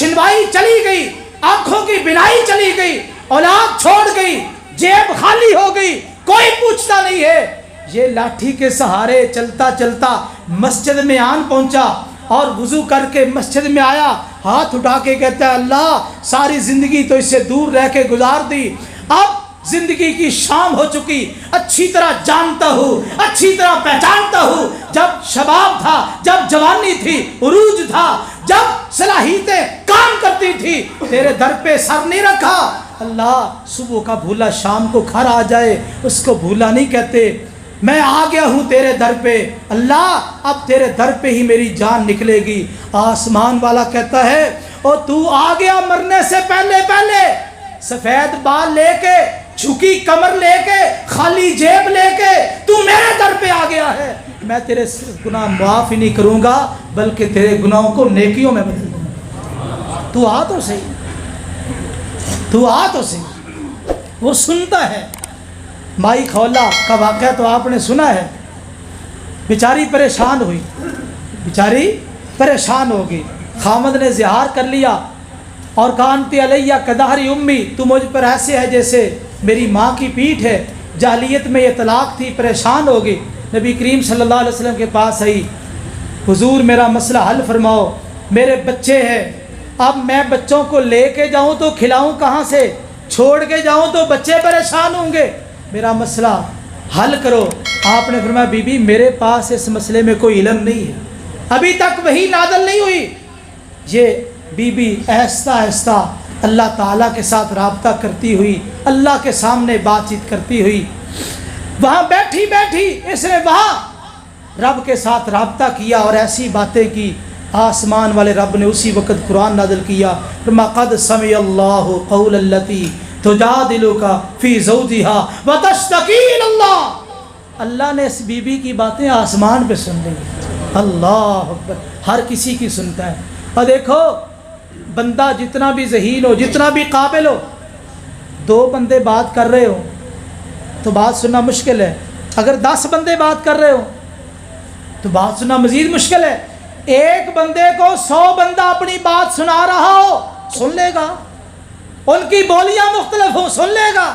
सुनवाई चली गई, आंखों की बिनाई चली गई, औलाद छोड़ गई, जेब खाली हो गई, कोई पूछता नहीं है। ये लाठी के सहारे चलता चलता मस्जिद में आन पहुंचा और वुजू करके मस्जिद में आया, हाथ उठा के कहता है अल्लाह सारी जिंदगी तो इससे दूर रह के गुजार दी, अब जिंदगी की शाम हो चुकी, अच्छी तरह जानता हूँ, अच्छी तरह पहचानता हूँ, जब शबाब था, जब जवानी थी, उरूज था, जब सलाहियतें काम करती थी, तेरे दर पे सर नहीं रखा। अल्लाह सुबह का भूला शाम को घर आ जाए उसको भूला नहीं कहते। मैं आ गया हूँ तेरे दर पे, अल्लाह अब तेरे दर पे ही मेरी जान निकलेगी। आसमान वाला कहता है ओ तू आ गया मरने से पहले पहले, सफेद बाल लेके, झुकी कमर लेके, खाली जेब लेके तू मेरे दर पे आ गया है। मैं तेरे गुनाह माफ ही नहीं करूंगा बल्कि तेरे गुनाहों को नेकियों में बदल दूंगा। तू आ तो सही, तू आ तो सही। वो सुनता है। माई खौला का वाक़या तो आपने सुना है, बेचारी परेशान हुई, बेचारी परेशान हो गई। खामद ने ज़िहार कर लिया और कानती अलैया कदहरी उम्मी, तू मुझ पर ऐसे है जैसे मेरी माँ की पीठ है। जाहिलियत में ये तलाक थी, परेशान हो गई। नबी करीम सल्लल्लाहु अलैहि वसल्लम के पास आई, हुजूर मेरा मसला हल फरमाओ, मेरे बच्चे हैं, अब मैं बच्चों को लेके जाऊं तो खिलाऊं कहाँ से, छोड़ के जाऊं तो बच्चे परेशान होंगे, मेरा मसला हल करो। आपने फरमाया बीबी मेरे पास इस मसले में कोई इल्म नहीं है, अभी तक वही नाज़िल नहीं हुई। ये बीबी आहिस्ता आहिस्ता अल्लाह ताला के साथ राब्ता करती हुई, अल्लाह के सामने बातचीत करती हुई, वहाँ बैठी बैठी इसने वहाँ रब के साथ राब्ता किया और ऐसी बातें की। आसमान वाले रब ने उसी वक़्त कुरान नाज़िल किया, क़द समिअल्लाहु क़ौलल्लती तुजादिलुका फ़ी ज़ौजिहा व तश्तकी इलल्लाह। अल्लाह ने इस बीबी की बातें आसमान पे सुन ली। अल्लाह अकबर, हर किसी की सुनता है। और देखो बंदा जितना भी ज़हीन हो, जितना भी काबिल हो, दो बंदे बात कर रहे हो तो बात सुनना मुश्किल है, अगर 10 बंदे बात कर रहे हो तो बात सुनना मज़ीद मुश्किल है। एक बंदे को 100 बंदा अपनी बात सुना रहा हो सुन लेगा, उनकी बोलियां मुख्तलिफ हो सुन लेगा,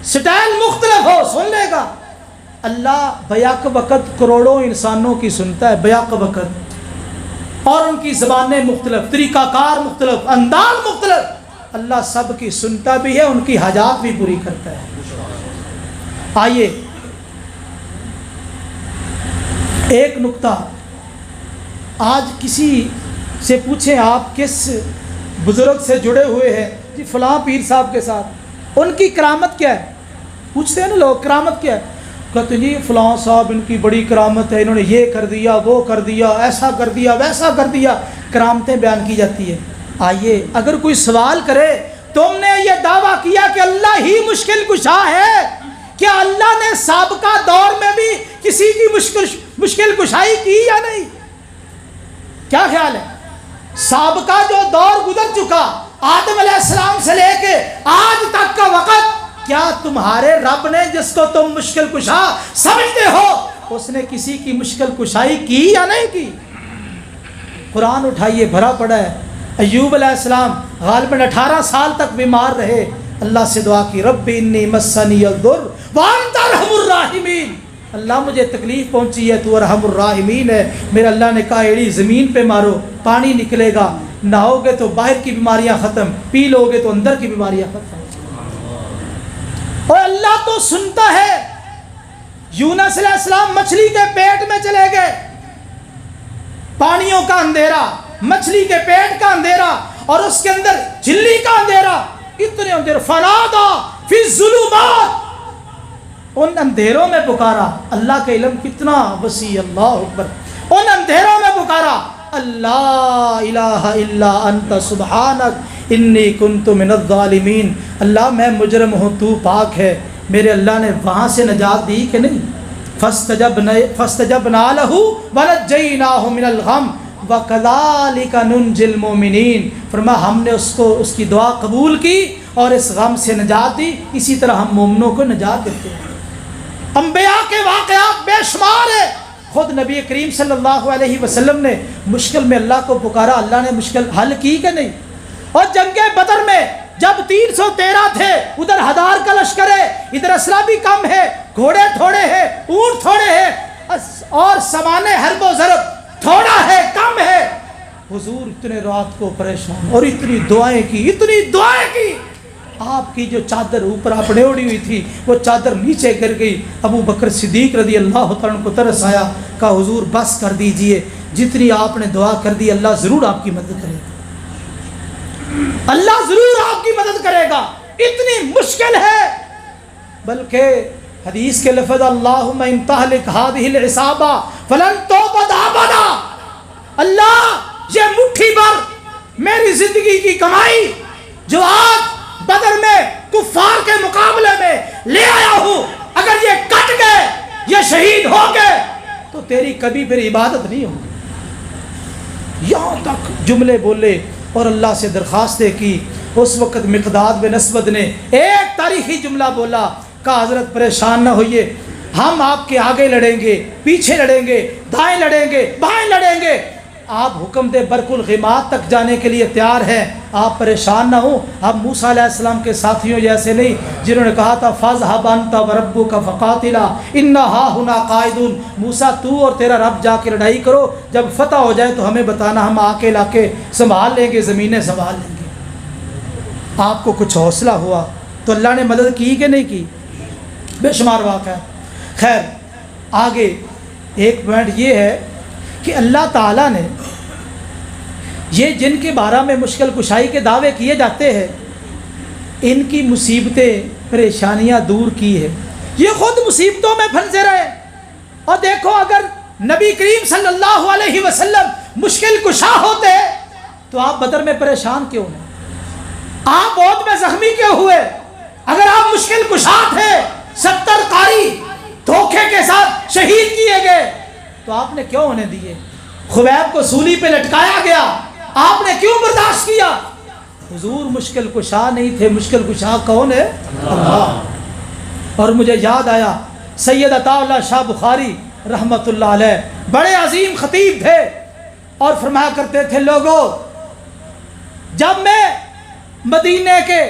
स्टाइल मुख्तलिफ हो सुन लेगा। अल्लाह बयाक वक़्त करोड़ों इंसानों की सुनता है, बयाक वक़्त, और उनकी ज़बानें मुख्तलिफ, तरीक़ाकार मुख्तलिफ, अंदाज मुख्तलिफ, अल्लाह सब की सुनता भी है, उनकी हाजात भी पूरी करता है। आइए एक नुक्ता, आज किसी से पूछें आप किस बुज़ुर्ग से जुड़े हुए हैं, जी फ़लाँ पीर साहब के साथ, उनकी करामत क्या है, पूछते हैं ना लोग करामत क्या है, कहते जी फ़लाँ साहब इनकी बड़ी करामत है, इन्होंने ये कर दिया, वो कर दिया, ऐसा कर दिया, वैसा कर दिया, करामतें बयान की जाती है। आइए अगर कोई सवाल करे तुमने ये दावा किया कि अल्लाह ही मुश्किल कुशा है, क्या अल्लाह ने साबिका दौर में भी किसी की मुश्किल कुशाई की या नहीं? क्या ख्याल है? साबिका जो दौर गुजर चुका आदम अलैहिस्सलाम से लेके आज तक का वक़्त, क्या तुम्हारे रब ने जिसको तुम मुश्किल कुशा समझते हो उसने किसी की मुश्किल कुशाई की या नहीं की? कुरान उठाइए, भरा पड़ा है। अय्यूब अलैहिस्सलाम गालिबन 18 साल तक बीमार रहे, अल्लाह से दुआ की, रब्बी इन्नी मस्सनियल दुर्र व अंता अर्हमुर राहिमीन, अल्लाह मुझे तकलीफ़ पहुंची है, तू अर्हमुर राहिमीन है। मेरे अल्लाह ने कहा एड़ी ज़मीन पे मारो, पानी निकलेगा, नहाओगे तो बाहर की बीमारियां ख़त्म, पी लोगे तो अंदर की बीमारियां ख़त्म। और अल्लाह तो सुनता है। यूनुस अलैहिस्सलाम मछली के पेट में चले गए, पानियों का अंधेरा, मछली के पेट का अंधेरा और उसके अंदर झिल्ली का अंधेरा, इतने अंधेरे, फनादा फी ज़ुलुमात, उन अंधेरों में पुकारा। अल्लाह का इल्म कितना वसी, अल्लाह अकबर। उन अंधेरों में पुकारा, अल्लाह इलाहा इल्ला अंता सुब्हानक इन्नी कुन्तु मिनज़ ज़ालिमीन, अल्लाह मैं मुजरम हूँ, तू पाक है। मेरे अल्लाह ने वहाँ से नजात दी कि नहीं? फस्तजबना लहू वनज्जयनाहु मिनल गम वकज़ालिका नुंजिल मोमिनीन, फरमाया हमने उसको उसकी दुआ कबूल की और इस गम से नजात दी, इसी तरह हम मोमिनों को नजात देते हैं। अंबिया के वाक़यात बेशुमार है, خود نبی کریم صلی اللہ علیہ وسلم نے مشکل میں اللہ کو پکارا، اللہ نے مشکل حل کی کہ نہیں؟ اور جنگ بدر میں جب 313 تھے، ادھر 1000 کا لشکر ہے، ادھر اسلحہ بھی کم ہے، گھوڑے تھوڑے ہیں، اونٹ تھوڑے ہیں، اور سامان حرب و ضرب تھوڑا ہے، کم ہے، حضور اتنے رات کو پریشان اور اتنی دعائیں کی، آپ کی جو چادر اوپر آپ نے اڑی ہوئی تھی وہ چادر نیچے گر گئی۔ ابو بکر صدیق رضی اللہ تعالیٰ کو ترس آیا، کہا حضور بس کر دیجئے، جتنی آپ نے دعا کر دی اللہ ضرور آپ کی مدد کرے گا، اللہ ضرور آپ کی مدد کرے گا، اتنی مشکل ہے۔ بلکہ حدیث کے لفظ اللہم ان تہلک ہذہ العصابہ فلن تعبد ابدا، اللہ یہ مٹھی بھر میری زندگی کی کمائی جو آج بدر میں کفار کے مقابلے میں لے آیا ہوں، اگر یہ کٹ گئے، یہ شہید ہو گئے تو تیری کبھی پھر عبادت نہیں ہوگی۔ یہاں تک جملے بولے اور اللہ سے درخواستیں کی۔ اس وقت مقداد بن اسود نے ایک تاریخی جملہ بولا، کہا حضرت پریشان نہ ہوئیے، ہم آپ کے آگے لڑیں گے، پیچھے لڑیں گے، دائیں لڑیں گے، بائیں لڑیں گے، آپ حکم دے برق الغماد تک جانے کے لیے تیار ہیں، آپ پریشان نہ ہوں۔ اب موسیٰ علیہ السلام کے ساتھیوں جیسے نہیں جنہوں نے کہا تھا فَاذْهَبْ أَنْتَ وَرَبُّكَ فَقَاتِلَا إِنَّا هَاهُنَا قَاعِدُونَ، موسیٰ تو اور تیرا رب جا کے لڑائی کرو، جب فتح ہو جائے تو ہمیں بتانا، ہم آ کے لا کے سنبھال لیں گے، زمینیں سنبھال لیں گے۔ آپ کو کچھ حوصلہ ہوا تو اللہ نے مدد کی کہ نہیں کی؟ بے شمار واقعہ ہے۔ خیر آگے ایک پوائنٹ یہ ہے کہ اللہ تعالیٰ نے یہ جن کے بارے میں مشکل کشائی کے دعوے کیے جاتے ہیں، ان کی مصیبتیں پریشانیاں دور کی ہے، یہ خود مصیبتوں میں پھنسے رہے۔ اور دیکھو اگر نبی کریم صلی اللہ علیہ وسلم مشکل کشا ہوتے تو آپ بدر میں پریشان کیوں ہیں؟ آپ عہد میں زخمی کیوں ہوئے؟ اگر آپ مشکل کشا تھے، 70 قاری دھوکے کے ساتھ شہید کیے گئے تو آپ نے کیوں ہونے دیے؟ خبیب کو سولی پہ لٹکایا گیا، آپ نے کیوں برداشت کیا؟ حضور مشکل کشا نہیں تھے، مشکل کشا کون ہے؟ اللہ۔ اور مجھے یاد آیا سید عطا اللہ شاہ بخاری رحمت اللہ علیہ بڑے عظیم خطیب تھے، اور فرمایا کرتے تھے لوگوں جب میں مدینے کے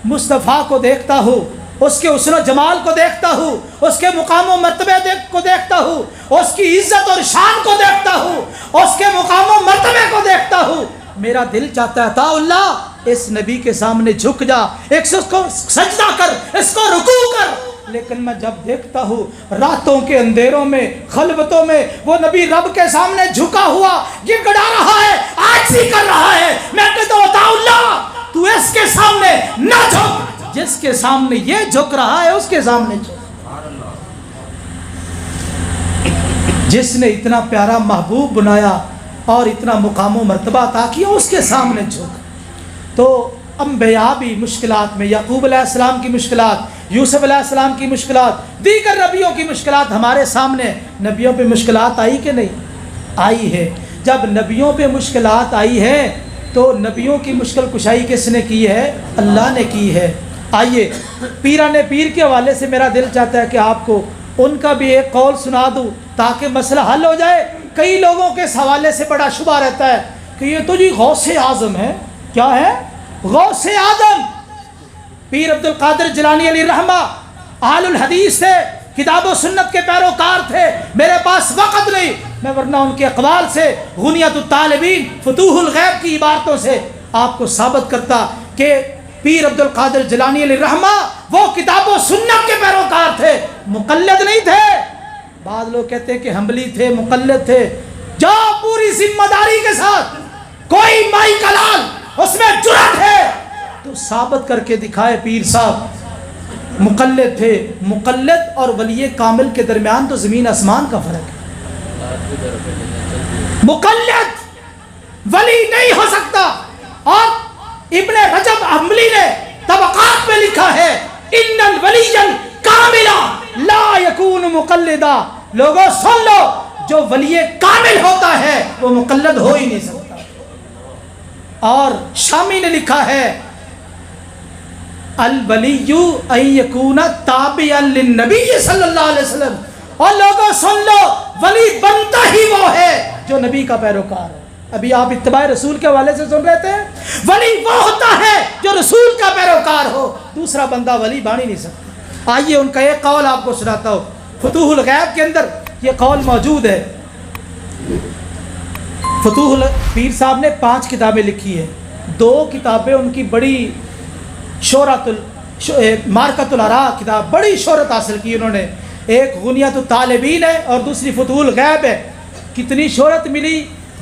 مصطفیٰ کو دیکھتا ہوں، اس کے حسن و جمال کو دیکھتا ہوں، اس کے مقام و مرتبے کو دیکھتا ہوں، اس کی عزت اور شان کو دیکھتا ہوں، اس کے مقام و مرتبے کو دیکھتا ہوں، میرا دل چاہتا ہے عطا اللہ اس نبی کے سامنے جھک جا، ایک اس کو سجدہ کر، اس کو رکوع کر۔ لیکن میں جب دیکھتا ہوں راتوں کے اندھیروں میں، خلوتوں میں، وہ نبی رب کے سامنے جھکا ہوا گڑگڑا رہا ہے، عاجزی کر رہا ہے، میں کہتا ہوں عطا اللہ تو اس کے سامنے نہ جھک، جس کے سامنے یہ جھک رہا ہے اس کے سامنے جھک۔ جس نے اتنا پیارا محبوب بنایا اور اتنا مقام و مرتبہ عطا کیا اس کے سامنے جھک۔ تو انبیاء بھی مشکلات میں، یعقوب علیہ السلام کی مشکلات، یوسف علیہ السلام کی مشکلات، دیگر نبیوں کی مشکلات ہمارے سامنے۔ نبیوں پہ مشکلات آئی کہ نہیں؟ آئی ہے۔ جب نبیوں پہ مشکلات آئی ہے تو نبیوں کی مشکل کشائی کس نے کی ہے؟ اللہ نے کی ہے۔ آئیے پیران پیر کے حوالے سے میرا دل چاہتا ہے کہ آپ کو ان کا بھی ایک قول سنا دوں تاکہ مسئلہ حل ہو جائے۔ کئی لوگوں کے اس حوالے سے بڑا شبہ رہتا ہے کہ یہ تو جی غوث اعظم ہے۔ کیا ہے؟ غوث اعظم پیر عبد القادر جیلانی علیہ رحمہ اہل الحدیث تھے، کتاب و سنت کے پیروکار تھے۔ میرے پاس وقت نہیں، میں ورنہ ان کے اقوال سے، غنیۃ الطالبین، فتوح الغیب کی عبارتوں سے آپ کو ثابت کرتا کہ پیر عبد القادر جیلانی علیہ رحمہ وہ کتاب و سنت کے پیروکار تھے، مقلد نہیں تھے۔ بعض لوگ کہتے ہیں کہ حنبلی تھے، مقلد تھے۔ جو پوری ذمہ داری کے ساتھ کوئی مائی کلال اس میں جرأت ہے تو ثابت کر کے دکھائے پیر صاحب مقلد تھے۔ مقلد اور ولی کامل کے درمیان تو زمین آسمان کا فرق ہے۔ مقلد ولی نہیں ہو سکتا، اور ابن رجب حنبلی نے طبقات میں لکھا ہے ان الولی الکامل لا یکون مقلدا۔ لوگوں سن لو، جو ولی کامل ہوتا ہے وہ مقلد ہو ہی نہیں سکتا۔ اور شامی نے لکھا ہے الولی ان یکون تابعا للنبی صلی اللہ علیہ وسلم۔ اور لوگوں سن لو، वली बनता ही वो है जो नबी का पैरोकार है। अभी आप इत्तिबा रसूल के हवाले से सुन रहे थे, वली वो होता है जो रसूल का पैरोकार हो, दूसरा बंदा वली बन ही नहीं सकता। आइए उनका एक कौल आपको सुनाता हूँ, फतूहुल गैब के अंदर ये कौल मौजूद है। फतूहुल पीर साहब ने 5 किताबें लिखी है, 2 किताबें उनकी बड़ी मारकतुल आरा किताब बड़ी शोहरत हासिल की उन्होंने, एक गुनियतुत तालिबीन है और दूसरी फतूहुल गैब है। कितनी शोहरत मिली,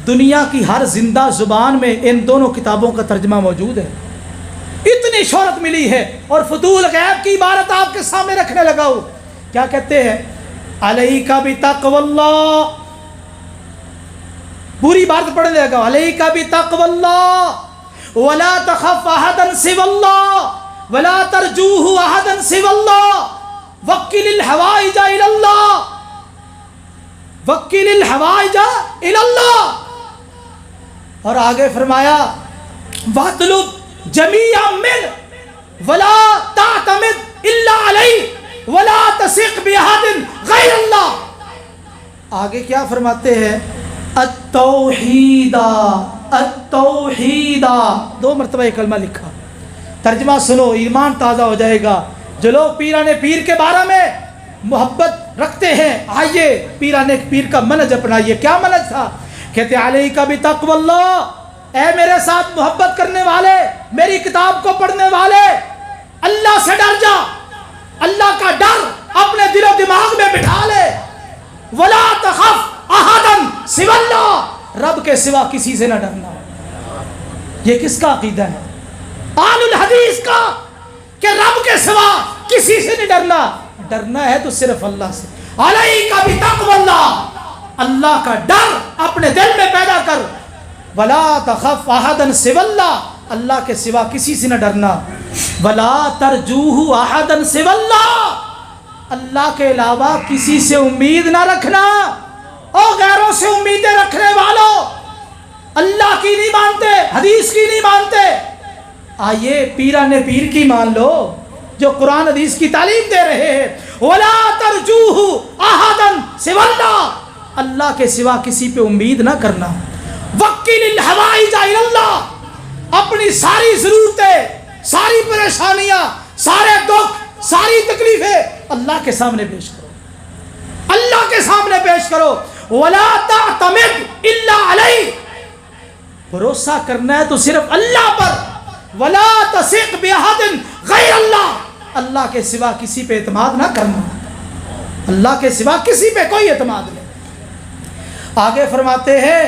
दुनिया की हर जिंदा जुबान में इन दोनों किताबों का तर्जमा मौजूद है, इतनी शोहरत मिली है। और फतूहुल गैब की इबारत आपके सामने रखने लगा हूँ, क्या कहते हैं, अलैका बितक़वल्लाह, पूरी बात पढ़ लेगा, अलैका बितक़वल्लाह वला तख़फ अहदन सिवल्लाह वला तरजूहु अहदन सिवल्लाह वक्किलिल हवाइजा इलल्लाह वक्किलिल हवाइजा इलल्लाह। और आगे फरमाया वतलुब जमीअ मिन वला तातमिद इल्ला अलैहि वला तसिक बिअहदिन गैरल्लाह। आगे क्या फरमाते हैं, अत्तौहीदा अत्तौहीदा, 2 मरतबा कलमा लिखा। तर्जमा सुनो, ईमान ताज़ा हो जाएगा। जो लोग पीराने पीर के बारे में मोहब्बत रखते हैं, आइए पीराने पीर का मनज अपनाइए। क्या मनज था, कहते अलैका बितक़वल्लाह, ऐ मेरे साथ मोहब्बत करने वाले, मेरी किताब को पढ़ने वाले, अल्लाह से डर जा, अल्लाह का डर अपने दिलो दिमाग में बिठा ले। वला तख़फ अहदन सिवल्लाह, रब के सिवा किसी से न डरना। ये किसका अकीदा है, आलुल हदीस का, कि रब के सिवा किसी से नहीं डरना, डरना है तो सिर्फ अल्लाह से। अलैका बितक़वल्लाह, अल्लाह का डर अपने दिल में पैदा कर। वला तख़फ अहदन सिवल्लाह, अल्लाह के सिवा किसी से न डरना। वला तरजूहु अहदन सिवल्लाह, अल्लाह के अलावा किसी से उम्मीद ना रखना। और गैरों से उम्मीदें रखने वालों, अल्लाह की नहीं मानते, हदीस की नहीं मानते, आइए पीराने पीर की मान लो, जो कुरान हदीस की तालीम दे रहे हैं। वला तरजूहु अहदन सिवल्लाह, अल्लाह के सिवा किसी पे उम्मीद ना करना। वक्किलिल हवाइजा इलल्लाह, अपनी सारी ज़रूरतें, सारी परेशानियां, सारे दुख, सारी तकलीफें अल्लाह के सामने पेश करो, अल्लाह के सामने पेश करो। वला तातमिद इल्ला अलैहि, भरोसा करना है तो सिर्फ अल्लाह पर। वला तसिक बिअहदिन गैरल्लाह, अल्लाह के सिवा किसी पे एतमाद ना करना, अल्लाह के सिवा किसी पे कोई एतमाद नहीं। आगे फरमाते हैं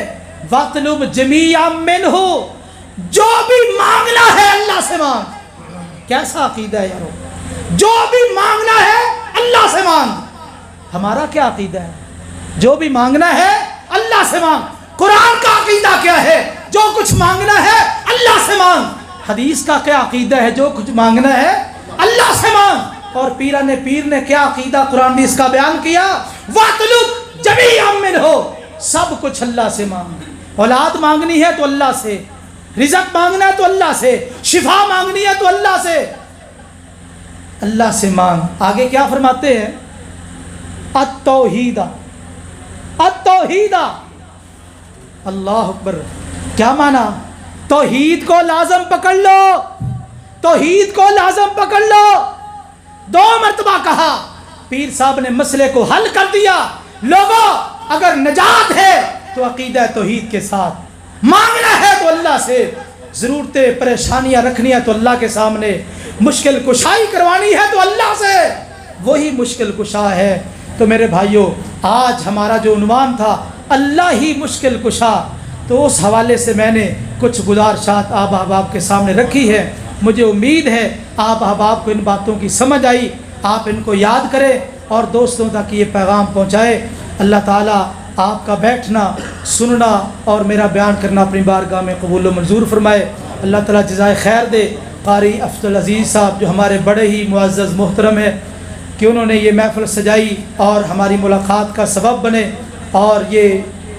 वतलुब जमीअ मिनहु, जो भी मांगना है अल्लाह से मांग। कैसा अकीदा है यारो, जो भी मांगना है अल्लाह से मांग। हमारा क्या अकीदा है, जो भी मांगना है अल्लाह से मांग। कुरान का अकीदा क्या है, जो कुछ मांगना है अल्लाह से मांग। हदीस का क्या अकीदा है, जो कुछ मांगना है अल्लाह से मांग। और पीराने पीर ने क्या अकीदा कुरान हदीस का बयान किया, वतलुब जमीअ मिनहु, सब कुछ अल्लाह से मांग। औलाद मांगनी है तो अल्लाह से, रिज़्क़ मांगना है तो अल्लाह से, शिफा मांगनी है तो अल्लाह से, अल्लाह से मांग। आगे क्या फरमाते हैं, अत्तौहीदा अत्तौहीदा, अल्लाह अकबर। क्या माना, तौहीद को लाजम पकड़ लो, तौहीद को लाजम पकड़ लो। 2 मरतबा कहा, पीर साहब ने मसले को हल कर दिया। लोगों, अगर नजात है तो अकीदा तौहीद के साथ, मांगना है तो अल्लाह से, ज़रूरतें परेशानियां रखनी है तो अल्लाह के सामने, मुश्किल कुशाई करवानी है तो अल्लाह से, वही मुश्किल कुशा है। तो मेरे भाइयों, आज हमारा जो उन्वान था अल्लाह ही मुश्किल कुशा, तो उस हवाले से मैंने कुछ गुज़ारिशात आप अहबाब के सामने रखी है। मुझे उम्मीद है आप अहबाब को इन बातों की समझ आई, आप इनको याद करें और दोस्तों तक ये पैगाम पहुँचाए। अल्लाह ताला आपका बैठना, सुनना और मेरा बयान करना अपनी बारगाह में कबूल व मंजूर फरमाए। अल्लाह ताला जज़ाए खैर दे कारी अफ्जल अज़ीज़ साहब, जो हमारे बड़े ही मुअज़्ज़ज़ मोहतरम है, कि उन्होंने ये महफ़िल सजाई और हमारी मुलाकात का सबब बने, और ये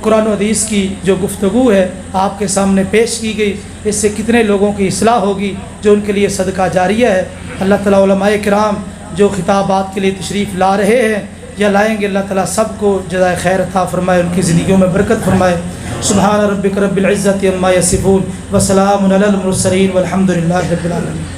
कुरान हदीस की जो गुफ्तगू है आपके सामने पेश की गई, इससे कितने लोगों की इस्लाह होगी, जो उनके लिए सदका जारिया है। अल्लाह ताला उलमाए किराम जो खिताबात के लिए तशरीफ़ ला रहे हैं, یا لائیں گے، اللہ تعالیٰ سب کو جزائے خیر عطا فرمائے، ان کی زندگیوں میں برکت فرمائے۔ سبحان ربک رب العزت عما یصفون وسلام علی المرسلین والحمد للہ رب العالمین۔